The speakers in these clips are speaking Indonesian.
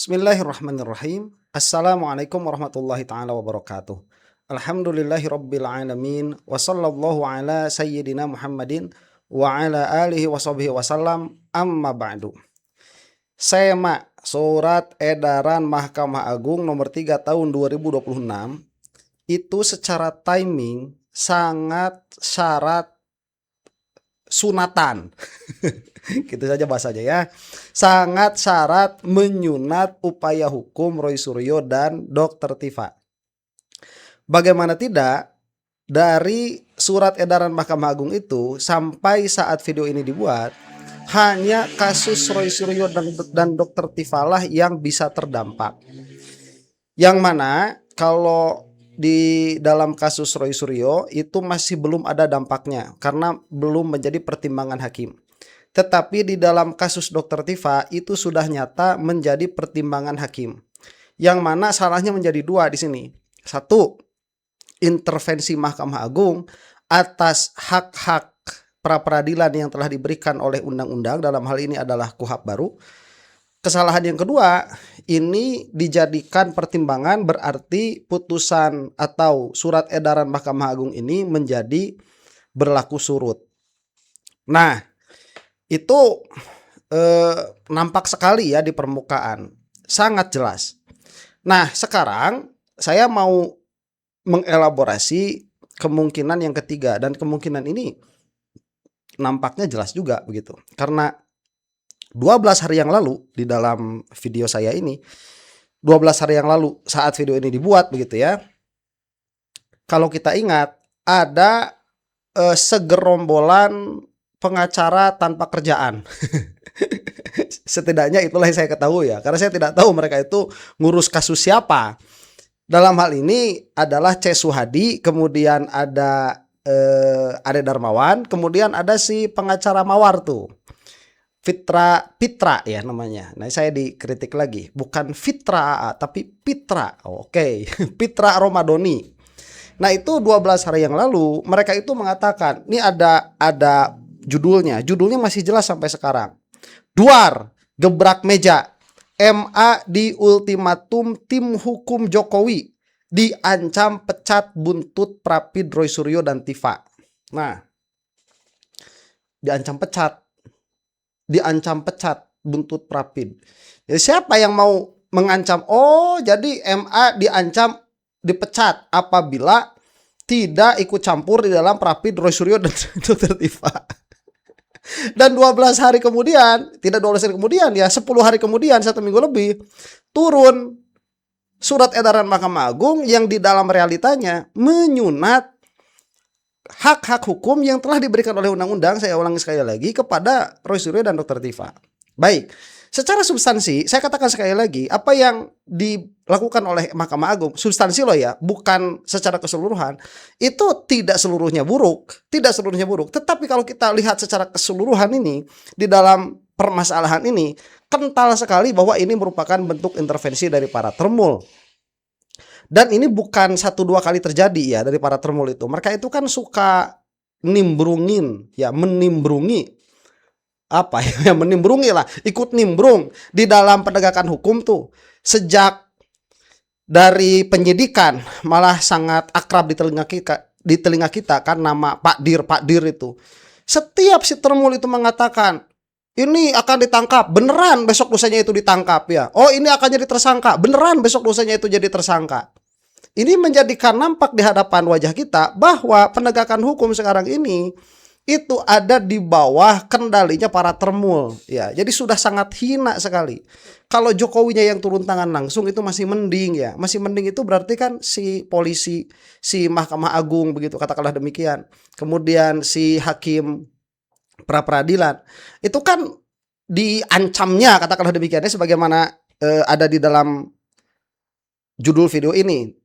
Bismillahirrahmanirrahim. Assalamualaikum warahmatullahi taala wabarakatuh. Alhamdulillahirabbil alamin wa sallallahu ala sayyidina Muhammadin wa ala alihi washabihi wasallam amma ba'du. SEMA Surat Edaran Mahkamah Agung nomor 3 tahun 2026 itu secara timing sangat syarat sunatan. Gitu saja bahasanya ya. Sangat syarat menyunat upaya hukum Roy Suryo dan Dr. Tifa. Bagaimana tidak, dari surat edaran Mahkamah Agung itu sampai saat video ini dibuat, hanya kasus Roy Suryo dan Dr. Tifa lah yang bisa terdampak. Yang mana kalau di dalam kasus Roy Suryo itu masih belum ada dampaknya karena belum menjadi pertimbangan hakim. Tetapi di dalam kasus Dr. Tifa itu sudah nyata menjadi pertimbangan hakim. Yang mana salahnya menjadi dua di sini. Satu, intervensi Mahkamah Agung atas hak-hak pra-peradilan yang telah diberikan oleh undang-undang, dalam hal ini adalah KUHP baru. Kesalahan yang kedua, ini dijadikan pertimbangan berarti putusan atau surat edaran Mahkamah Agung ini menjadi berlaku surut. Nah, itu nampak sekali ya di permukaan, sangat jelas. Nah, sekarang saya mau mengelaborasi kemungkinan yang ketiga, dan kemungkinan ini nampaknya jelas juga begitu. Karena 12 hari yang lalu di dalam video saya ini, 12 hari yang lalu saat video ini dibuat begitu ya. Kalau kita ingat ada segerombolan pengacara tanpa kerjaan. Setidaknya itulah yang saya ketahui ya, karena saya tidak tahu mereka itu ngurus kasus siapa. Dalam hal ini adalah C. Suhadi, kemudian ada Ade Darmawan, kemudian ada si pengacara Mawar tuh. Pitra ya namanya. Nah, saya dikritik lagi, bukan Fitra tapi Pitra. Oke. Pitra Romadoni. Nah, itu 12 hari yang lalu mereka itu mengatakan, ini ada judulnya masih jelas sampai sekarang. Duar, gebrak meja. MA di ultimatum tim hukum Jokowi, diancam pecat buntut Prapid Roy Suryo dan Tifa. Nah, diancam pecat buntut Prapid. Jadi siapa yang mau mengancam? Oh, jadi MA diancam dipecat apabila tidak ikut campur di dalam Prapid Roy Suryo dan Dr. Tifa. Dan 12 hari kemudian, tidak 12 hari kemudian ya, 10 hari kemudian, 1 minggu lebih, turun surat edaran Mahkamah Agung yang di dalam realitanya menyunat hak-hak hukum yang telah diberikan oleh undang-undang, saya ulangi sekali lagi, kepada Roy Suryo dan Dr. Tifa. Baik, secara substansi, saya katakan sekali lagi, apa yang dilakukan oleh Mahkamah Agung, substansi loh ya, bukan secara keseluruhan, itu tidak seluruhnya buruk. Tetapi kalau kita lihat secara keseluruhan ini, di dalam permasalahan ini, kental sekali bahwa ini merupakan bentuk intervensi dari para termul. Dan ini bukan 1-2 kali terjadi ya dari para termul itu. Mereka itu kan suka nimbrungin, ya menimbrungi. Apa ya, menimbrungi lah, ikut nimbrung di dalam penegakan hukum tuh. Sejak dari penyidikan malah sangat akrab di telinga kita kan nama Pak Dir itu. Setiap si termul itu mengatakan, ini akan ditangkap, beneran besok lusanya itu ditangkap ya. Oh, ini akan jadi tersangka, beneran besok lusanya itu jadi tersangka. Ini menjadikan nampak di hadapan wajah kita bahwa penegakan hukum sekarang ini itu ada di bawah kendalinya para termul ya. Jadi sudah sangat hina sekali. Kalau Jokowinya yang turun tangan langsung itu masih mending ya. Masih mending itu berarti kan si polisi, si Mahkamah Agung begitu, katakanlah demikian. Kemudian si hakim pra peradilan itu kan diancamnya, katakanlah demikiannya, sebagaimana ada di dalam judul video ini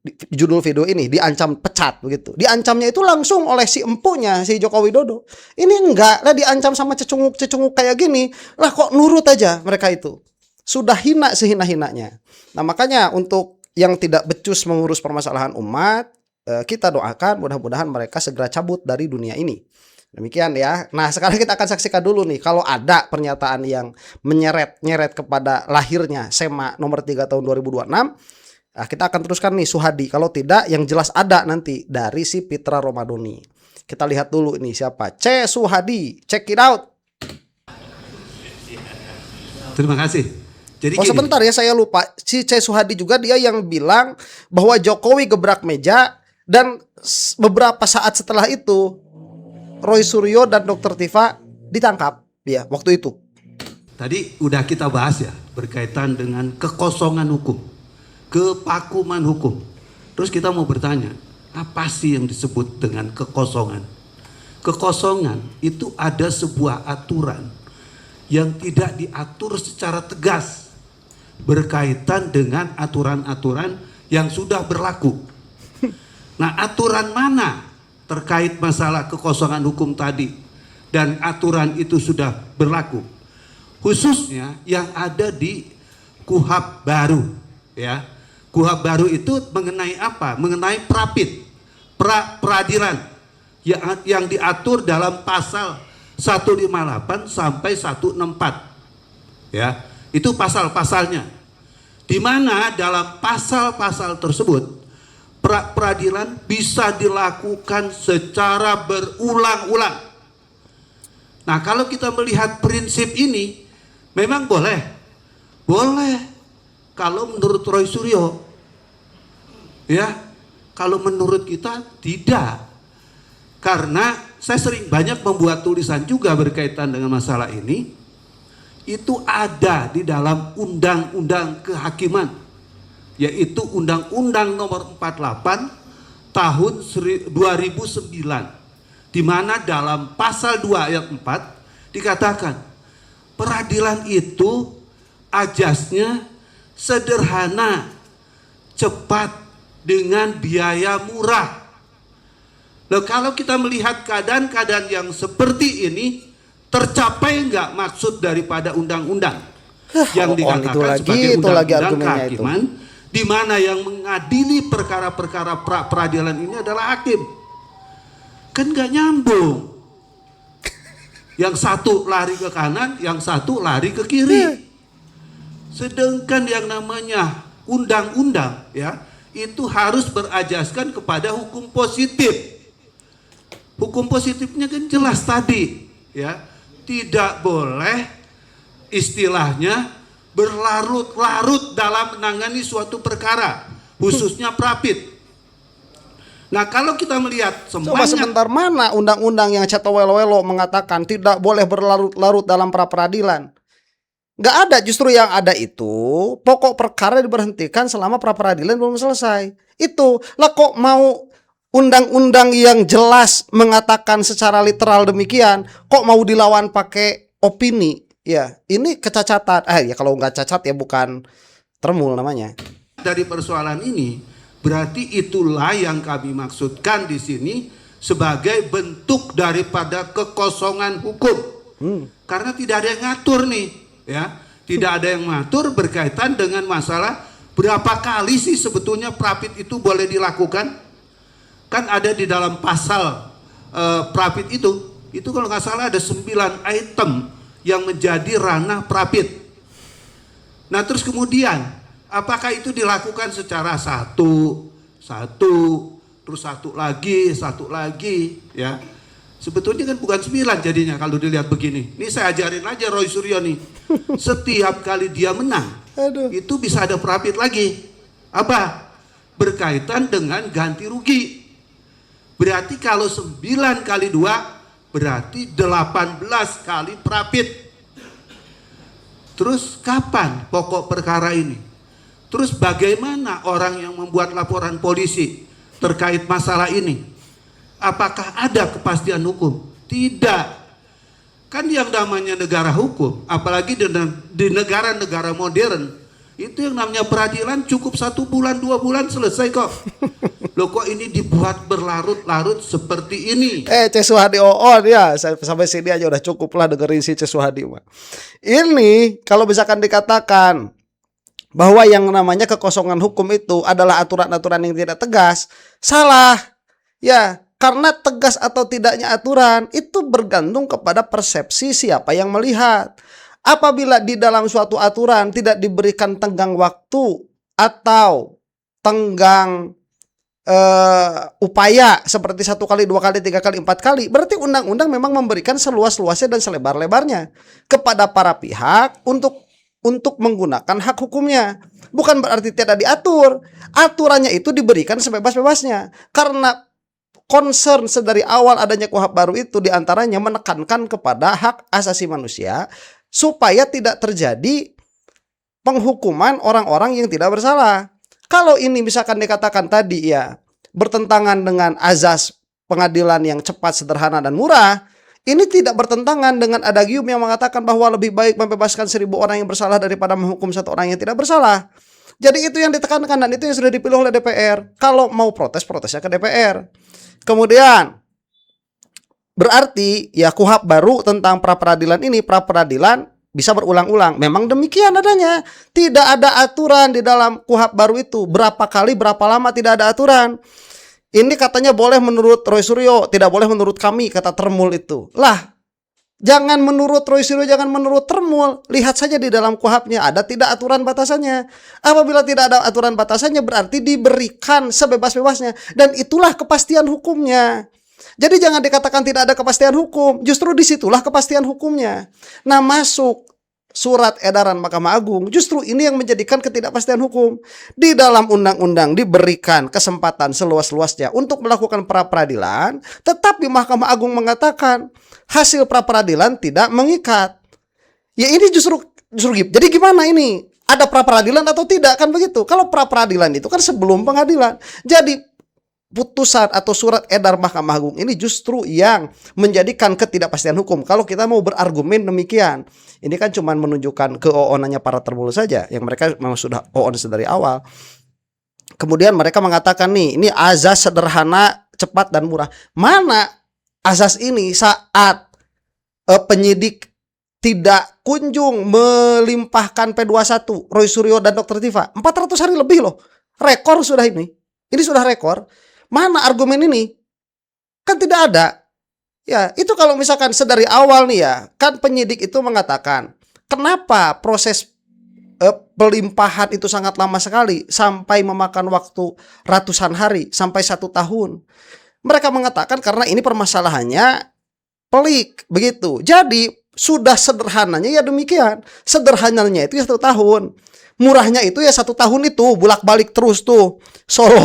diancam pecat begitu. Diancamnya itu langsung oleh si empunya si Joko Widodo. Ini enggak lah, diancam sama cecunguk kayak gini. Lah kok nurut aja mereka itu. Sudah hina sehina-hinanya. Nah, makanya untuk yang tidak becus mengurus permasalahan umat, kita doakan mudah-mudahan mereka segera cabut dari dunia ini. Demikian ya. Nah, sekarang kita akan saksikan dulu nih kalau ada pernyataan yang menyeret-nyeret kepada lahirnya SEMA nomor 3 tahun 2026. Nah, kita akan teruskan nih Suhadi. Kalau tidak, yang jelas ada nanti dari si Pitra Romadoni. Kita lihat dulu ini siapa. C. Suhadi. Check it out. Terima kasih. Jadi sebentar ya, saya lupa. Si C. Suhadi juga dia yang bilang bahwa Jokowi gebrak meja dan beberapa saat setelah itu Roy Suryo dan Dr. Tifa ditangkap ya waktu itu. Tadi udah kita bahas ya berkaitan dengan kekosongan hukum, kevakuman hukum. Terus kita mau bertanya, apa sih yang disebut dengan kekosongan? Kekosongan itu ada sebuah aturan yang tidak diatur secara tegas berkaitan dengan aturan-aturan yang sudah berlaku. Nah, aturan mana terkait masalah kekosongan hukum tadi dan aturan itu sudah berlaku, khususnya yang ada di KUHP baru ya. KUHP baru itu mengenai apa? Mengenai peradilan yang diatur dalam pasal 158 sampai 164 ya. Itu pasal-pasalnya, di mana dalam pasal-pasal tersebut peradilan bisa dilakukan secara berulang-ulang. Nah, kalau kita melihat prinsip ini, memang boleh kalau menurut Roy Suryo ya. Kalau menurut kita tidak, karena saya sering banyak membuat tulisan juga berkaitan dengan masalah ini. Itu ada di dalam undang-undang kehakiman, yaitu Undang-Undang Nomor 48 tahun 2009, di mana dalam pasal 2 ayat 4 dikatakan peradilan itu ajasnya sederhana, cepat, dengan biaya murah. Nah, kalau kita melihat keadaan-keadaan yang seperti ini, tercapai nggak maksud daripada undang-undang yang dikatakan sebagai undang-undang kehakiman, di mana yang mengadili perkara-perkara peradilan ini adalah hakim? Kan nggak nyambung. Yang satu lari ke kanan, yang satu lari ke kiri. Sedangkan yang namanya undang-undang ya, itu harus berajaskan kepada hukum positif. Hukum positifnya kan jelas tadi ya. Tidak boleh istilahnya berlarut-larut dalam menangani suatu perkara, khususnya prapit. Nah, kalau kita melihat coba sebentar, mana undang-undang yang cetowelo-welo mengatakan tidak boleh berlarut-larut dalam pra-peradilan? Nggak ada, justru yang ada itu pokok perkara diberhentikan selama pra-peradilan belum selesai. Itu lah, kok mau undang-undang yang jelas mengatakan secara literal demikian, kok mau dilawan pakai opini? Ya, ini kecacatan. Ya kalau nggak cacat ya bukan termul namanya. Dari persoalan ini, berarti itulah yang kami maksudkan di sini sebagai bentuk daripada kekosongan hukum. Karena tidak ada yang ngatur nih, ya. Tidak ada yang ngatur berkaitan dengan masalah berapa kali sih sebetulnya prapit itu boleh dilakukan. Kan ada di dalam pasal prapit itu kalau nggak salah ada 9 item yang menjadi ranah prapit. Nah, terus kemudian apakah itu dilakukan secara satu, terus satu lagi ya. Sebetulnya kan bukan 9 jadinya kalau dilihat begini. Ini saya ajarin aja Roy Suryo nih. Setiap kali dia menang, itu bisa ada prapit lagi. Apa? Berkaitan dengan ganti rugi. Berarti kalau 9 kali 2 berarti 18 kali prapit. Terus kapan pokok perkara ini? Terus bagaimana orang yang membuat laporan polisi terkait masalah ini? Apakah ada kepastian hukum? Tidak. Kan yang namanya negara hukum, apalagi di negara-negara modern, itu yang namanya peradilan cukup 1 bulan 2 bulan selesai kok. Loh, kok ini dibuat berlarut-larut seperti ini? C. Suhadi ya, sampai sini aja udah cukup lah dengerin si C. Suhadi mah. Ini kalau misalkan dikatakan bahwa yang namanya kekosongan hukum itu adalah aturan-aturan yang tidak tegas, salah. Ya, Karena tegas atau tidaknya aturan itu bergantung kepada persepsi siapa yang melihat. Apabila di dalam suatu aturan tidak diberikan tenggang waktu atau tenggang upaya seperti 1 kali, 2 kali, 3 kali, 4 kali, berarti undang-undang memang memberikan seluas-luasnya dan selebar-lebarnya kepada para pihak untuk menggunakan hak hukumnya. Bukan berarti tidak diatur. Aturannya itu diberikan sebebas-bebasnya. Karena concern sedari awal adanya KUHP baru itu diantaranya menekankan kepada hak asasi manusia supaya tidak terjadi penghukuman orang-orang yang tidak bersalah. Kalau ini misalkan dikatakan tadi ya bertentangan dengan azas pengadilan yang cepat, sederhana, dan murah, ini tidak bertentangan dengan adagium yang mengatakan bahwa lebih baik membebaskan 1000 orang yang bersalah daripada menghukum 1 orang yang tidak bersalah. Jadi itu yang ditekankan dan itu yang sudah dipilih oleh DPR. Kalau mau protes, protesnya ke DPR. Kemudian berarti ya KUHP baru tentang pra-peradilan ini, pra-peradilan bisa berulang-ulang. Memang demikian adanya. Tidak ada aturan di dalam KUHP baru itu. Berapa kali, berapa lama tidak ada aturan. Ini katanya boleh menurut Roy Suryo, tidak boleh menurut kami, kata Termul itu. Lah, jangan menurut Roy Suryo, jangan menurut Termul. Lihat saja di dalam KUHP-nya ada tidak aturan batasannya. Apabila tidak ada aturan batasannya berarti diberikan sebebas-bebasnya. Dan itulah kepastian hukumnya. Jadi jangan dikatakan tidak ada kepastian hukum. Justru disitulah kepastian hukumnya. Nah, masuk surat edaran Mahkamah Agung, justru ini yang menjadikan ketidakpastian hukum. Di dalam undang-undang diberikan kesempatan seluas-luasnya untuk melakukan pra-peradilan, tetapi Mahkamah Agung mengatakan hasil pra-peradilan tidak mengikat. Ya ini justru jadi gimana ini? Ada pra-peradilan atau tidak, kan begitu? Kalau pra-peradilan itu kan sebelum pengadilan. Jadi putusan atau surat edar Mahkamah Agung ini justru yang menjadikan ketidakpastian hukum. Kalau kita mau berargumen demikian, ini kan cuma menunjukkan keoonannya para Termul saja, yang mereka memang sudah oon dari awal. Kemudian mereka mengatakan ini azas sederhana, cepat, dan murah. Mana azas ini saat penyidik tidak kunjung melimpahkan P21 Roy Suryo dan Dr. Tifa 400 hari lebih loh. Rekor sudah ini. Ini sudah rekor. Mana argumen ini? Kan tidak ada. Ya, itu kalau misalkan sedari awal nih ya, kan penyidik itu mengatakan, kenapa proses pelimpahan itu sangat lama sekali sampai memakan waktu ratusan hari sampai 1 tahun. Mereka mengatakan karena ini permasalahannya pelik begitu. Jadi sudah sederhananya ya demikian. Sederhananya itu ya 1 tahun. Murahnya itu ya 1 tahun itu bolak-balik terus tuh Solo,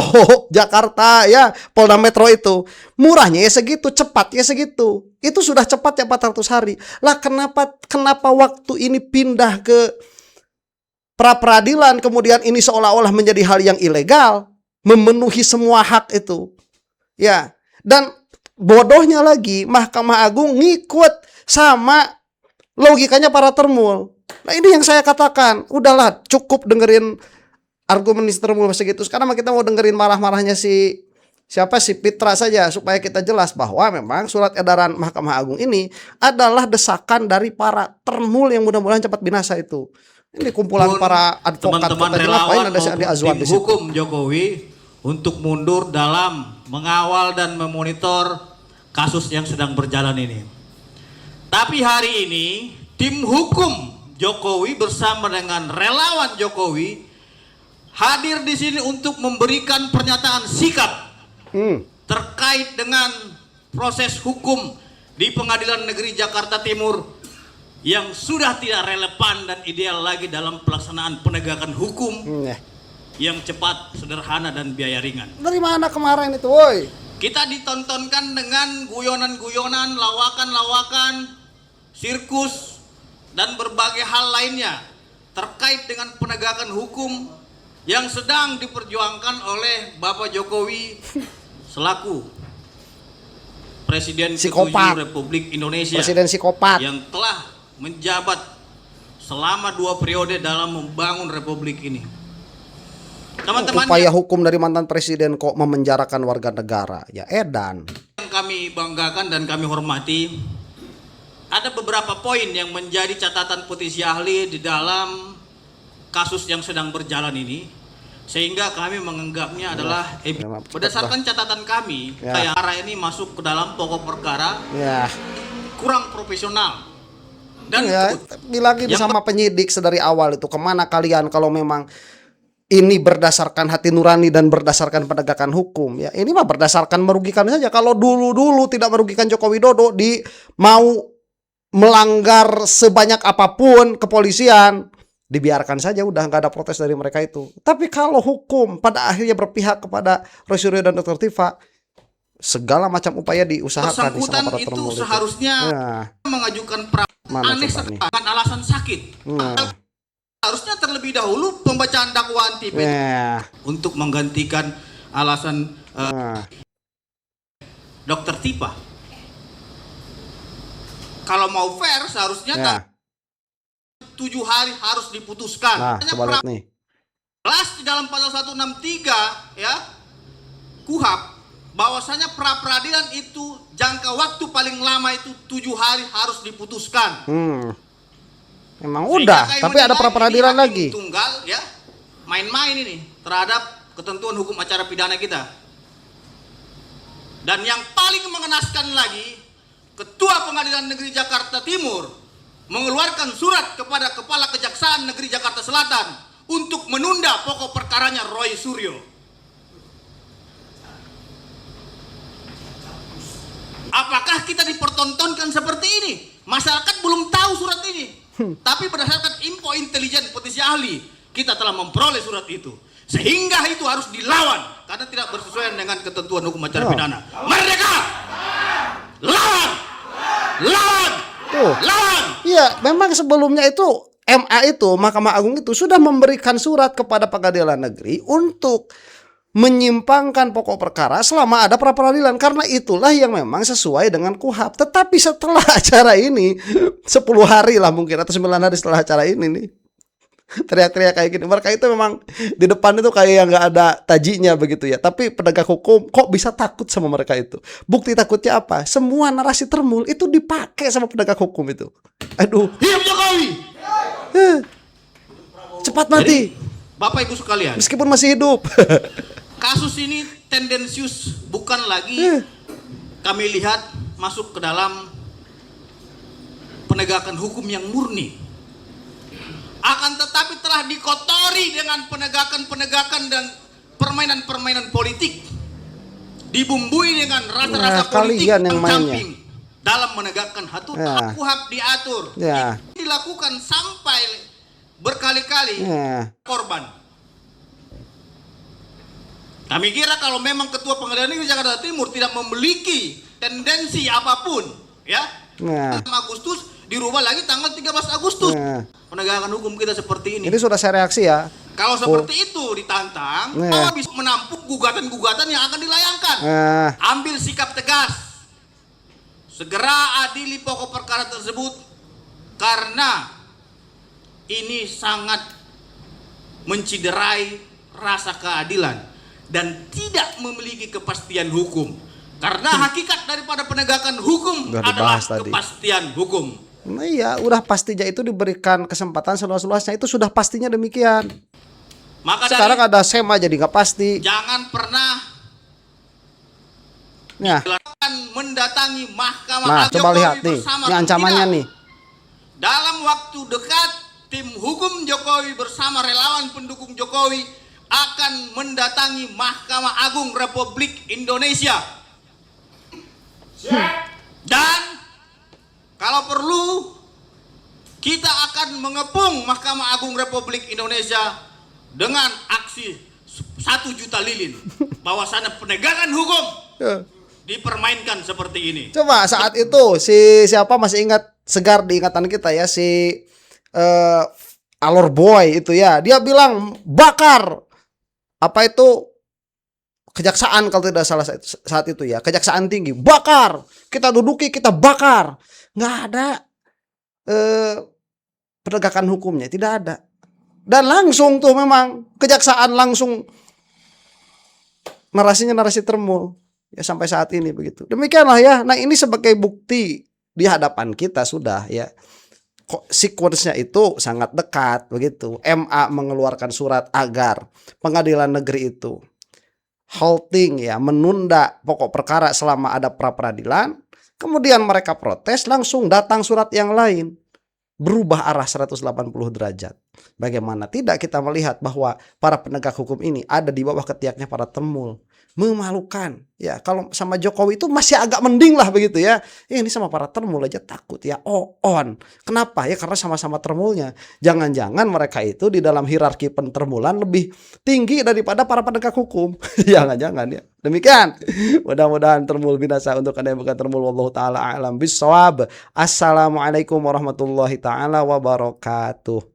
Jakarta ya Polda Metro itu. Murahnya ya segitu, cepatnya segitu. Itu sudah cepat ya 400 hari. Lah kenapa waktu ini pindah ke pra-peradilan, kemudian ini seolah-olah menjadi hal yang ilegal, memenuhi semua hak itu. Ya, dan bodohnya lagi Mahkamah Agung ngikut sama logikanya para Termul. Nah ini yang saya katakan, udahlah cukup dengerin argumen Termul segitu. Sekarang kita mau dengerin marah-marahnya si Pitra saja supaya kita jelas bahwa memang surat edaran Mahkamah Agung ini adalah desakan dari para Termul yang mudah-mudahan cepat binasa itu. Ini kumpulan para advokat teman-teman relawan maupun tim hukum Jokowi untuk mundur dalam mengawal dan memonitor kasus yang sedang berjalan ini. Tapi hari ini tim hukum Jokowi bersama dengan relawan Jokowi hadir di sini untuk memberikan pernyataan sikap terkait dengan proses hukum di Pengadilan Negeri Jakarta Timur yang sudah tidak relevan dan ideal lagi dalam pelaksanaan penegakan hukum yang cepat, sederhana, dan biaya ringan. Dari mana kemarin itu, woi? Kita ditontonkan dengan guyonan-guyonan, lawakan-lawakan, sirkus, dan berbagai hal lainnya terkait dengan penegakan hukum yang sedang diperjuangkan oleh Bapak Jokowi selaku Presiden ke-7 Republik Indonesia, Presiden psikopat yang telah menjabat selama 2 periode dalam membangun Republik ini. Teman-teman, upaya hukum dari mantan presiden kok memenjarakan warga negara, ya edan. Yang kami banggakan dan kami hormati, ada beberapa poin yang menjadi catatan petisi ahli di dalam kasus yang sedang berjalan ini. Sehingga kami menganggapnya adalah berdasarkan catatan kami, Ya. kayak perkara ini masuk ke dalam pokok perkara Ya. kurang profesional. Dan Ya, bilang ini sama penyidik sedari awal itu, kemana kalian kalau memang ini berdasarkan hati nurani dan berdasarkan penegakan hukum, ya ini mah berdasarkan merugikan saja. Kalau dulu tidak merugikan Joko Widodo, mau melanggar sebanyak apapun kepolisian, dibiarkan saja, udah nggak ada protes dari mereka itu. Tapi kalau hukum pada akhirnya berpihak kepada Roy Suryo dan Dr. Tifa, segala macam upaya diusahakan di bersangkutan sama para itu termul seharusnya mengajukan Mana aneh coba nih? sekali dengan alasan sakit. Harusnya terlebih dahulu pembacaan dakwaan TP untuk menggantikan alasan Dr. Tifa. Kalau mau fair seharusnya 7 hari harus diputuskan. Nah, coba lihat nih. Jelas di dalam pasal 163 ya KUHP bahwasanya pra peradilan itu jangka waktu paling lama itu 7 hari harus diputuskan. Memang udah, tapi ada pra peradilan lagi. Tunggal ya main-main ini terhadap ketentuan hukum acara pidana kita. Dan yang paling mengenaskan lagi, Ketua Pengadilan Negeri Jakarta Timur mengeluarkan surat kepada Kepala Kejaksaan Negeri Jakarta Selatan untuk menunda pokok perkaranya Roy Suryo. Apakah kita dipertontonkan seperti ini? Masyarakat belum tahu surat ini. Tapi berdasarkan info intelijen petisi ahli, kita telah memperoleh surat itu. Sehingga itu harus dilawan karena tidak bersesuaian dengan ketentuan hukum acara pidana. Merdeka! Lawan! Lawan! Lawan! Iya, memang sebelumnya itu MA itu, Mahkamah Agung itu sudah memberikan surat kepada Pengadilan Negeri untuk menyimpangkan pokok perkara selama ada pra peradilan, karena itulah yang memang sesuai dengan KUHP. Tetapi setelah acara ini 10 hari lah mungkin atau 9 hari setelah acara ini nih, teriak-teriak kayak gini. Mereka itu memang di depan itu kayak yang nggak ada tajinya begitu ya. Tapi penegak hukum kok bisa takut sama mereka itu? Bukti takutnya apa? Semua narasi termul itu dipakai sama penegak hukum itu. Aduh. Hidup Jokowi! Cepat mati. Jadi, Bapak Ibu sekalian, Meskipun masih hidup. kasus ini tendensius bukan lagi kami lihat masuk ke dalam penegakan hukum yang murni. Akan tetapi telah dikotori dengan penegakan-penegakan dan permainan-permainan politik. Dibumbui dengan rasa-rasa politik kalian yang camping dalam menegakkan aturan KUHP diatur. Ini dilakukan sampai berkali-kali korban. Kami kira kalau memang Ketua Pengadilan Negeri Jakarta Timur tidak memiliki tendensi apapun, ya, 6 Agustus dirubah lagi tanggal 13 Agustus. Penegakan hukum kita seperti ini. Ini sudah saya reaksi ya. Kalau seperti itu ditantang, bahwa bisa menampung gugatan-gugatan yang akan dilayangkan. Ambil sikap tegas. Segera adili pokok perkara tersebut karena ini sangat menciderai rasa keadilan dan tidak memiliki kepastian hukum. Karena hakikat daripada penegakan hukum adalah kepastian hukum. Nah iya, udah pastinya itu diberikan kesempatan seluas-luasnya, itu sudah pastinya demikian. Maka sekarang ada sema jadi nggak pasti. Jangan pernah mendatangi Mahkamah Agung. Coba lihat nih, ini ancamannya nih. Dalam waktu dekat, tim hukum Jokowi bersama relawan pendukung Jokowi akan mendatangi Mahkamah Agung Republik Indonesia. Dan kalau perlu kita akan mengepung Mahkamah Agung Republik Indonesia dengan aksi 1 juta lilin. Bahwasannya penegakan hukum dipermainkan seperti ini. Coba saat itu siapa masih ingat, segar di ingatan kita ya, si Alor Boy itu ya, dia bilang bakar apa itu kejaksaan kalau tidak salah saat itu ya, kejaksaan tinggi bakar, kita duduki, kita bakar. Nggak ada penegakan hukumnya, tidak ada. Dan langsung tuh memang kejaksaan langsung narasinya narasi termul ya sampai saat ini begitu. Demikianlah ya. Nah ini sebagai bukti di hadapan kita sudah ya. sequence-nya itu sangat dekat begitu. MA mengeluarkan surat agar pengadilan negeri itu halting ya, menunda pokok perkara selama ada pra peradilan. Kemudian mereka protes, langsung datang surat yang lain. Berubah arah 180 derajat. Bagaimana tidak kita melihat bahwa para penegak hukum ini ada di bawah ketiaknya para temul. Memalukan. Ya, kalau sama Jokowi itu masih agak mending lah begitu ya. Ini sama para termul aja takut ya. Kenapa? Ya karena sama-sama termulnya. Jangan-jangan mereka itu di dalam hierarki pentermulan lebih tinggi daripada para penegak hukum. Jangan-jangan ya. Demikian. Mudah-mudahan termul binasa untuk Anda yang bukan termul. Wallahu taala a'lam bissawab. Assalamualaikum warahmatullahi taala wabarakatuh.